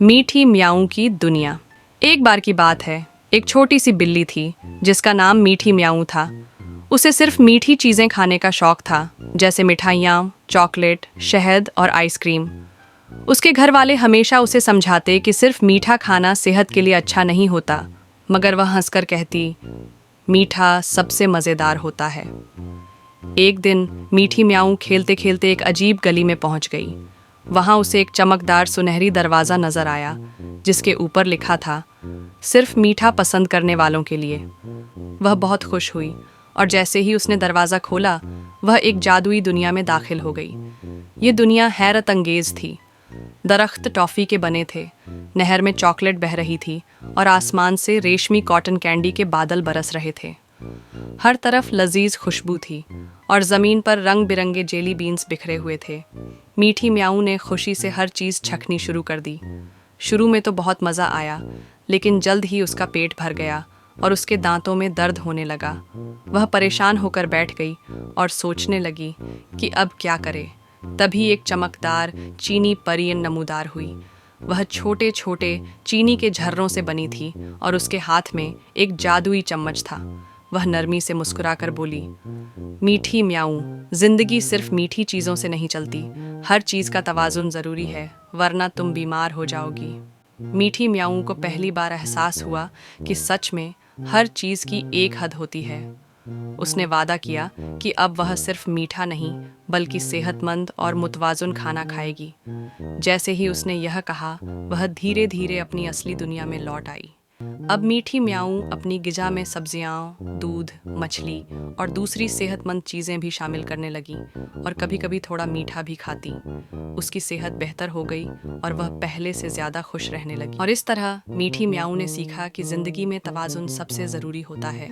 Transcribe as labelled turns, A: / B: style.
A: मीठी म्याऊं की दुनिया। एक बार की बात है, एक छोटी सी बिल्ली थी जिसका नाम मीठी म्याऊं था। उसे सिर्फ मीठी चीज़ें खाने का शौक था, जैसे मिठाइयाँ, चॉकलेट, शहद और आइसक्रीम। उसके घर वाले हमेशा उसे समझाते कि सिर्फ मीठा खाना सेहत के लिए अच्छा नहीं होता, मगर वह हंसकर कहती, मीठा सबसे मज़ेदार होता है। एक दिन मीठी म्याऊं खेलते खेलते एक अजीब गली में पहुंच गई। वहां उसे एक चमकदार सुनहरी दरवाज़ा नजर आया, जिसके ऊपर लिखा था, सिर्फ मीठा पसंद करने वालों के लिए। वह बहुत खुश हुई और जैसे ही उसने दरवाज़ा खोला, वह एक जादुई दुनिया में दाखिल हो गई। ये दुनिया हैरत अंगेज थी। दरख्त टॉफ़ी के बने थे, नहर में चॉकलेट बह रही थी और आसमान से रेशमी कॉटन कैंडी के बादल बरस रहे थे। हर तरफ लजीज खुशबू थी और ज़मीन पर रंग बिरंगे जेली बीन्स बिखरे हुए थे। मीठी म्याऊं ने खुशी से हर चीज़ चखनी शुरू कर दी। शुरू में तो बहुत मज़ा आया, लेकिन जल्द ही उसका पेट भर गया और उसके दांतों में दर्द होने लगा। वह परेशान होकर बैठ गई और सोचने लगी कि अब क्या करे। तभी एक चमकदार चीनी परी नमूदार हुई। वह छोटे छोटे चीनी के झर्रों से बनी थी और उसके हाथ में एक जादुई चम्मच था। वह नरमी से मुस्कुराकर बोली, मीठी म्याऊं, जिंदगी सिर्फ मीठी चीज़ों से नहीं चलती। हर चीज़ का तवाज़ुन ज़रूरी है, वरना तुम बीमार हो जाओगी। मीठी म्याऊं को पहली बार एहसास हुआ कि सच में हर चीज़ की एक हद होती है। उसने वादा किया कि अब वह सिर्फ मीठा नहीं, बल्कि सेहतमंद और मुतवाज़ुन खाना खाएगी। जैसे ही उसने यह कहा, वह धीरे धीरे अपनी असली दुनिया में लौट आई। अब मीठी म्याऊं अपनी ग़िज़ा में सब्जियां, दूध, मछली और दूसरी सेहतमंद चीज़ें भी शामिल करने लगी और कभी कभी थोड़ा मीठा भी खाती। उसकी सेहत बेहतर हो गई और वह पहले से ज़्यादा खुश रहने लगी। और इस तरह मीठी म्याऊं ने सीखा कि ज़िंदगी में तवाज़ुन सबसे ज़रूरी होता है।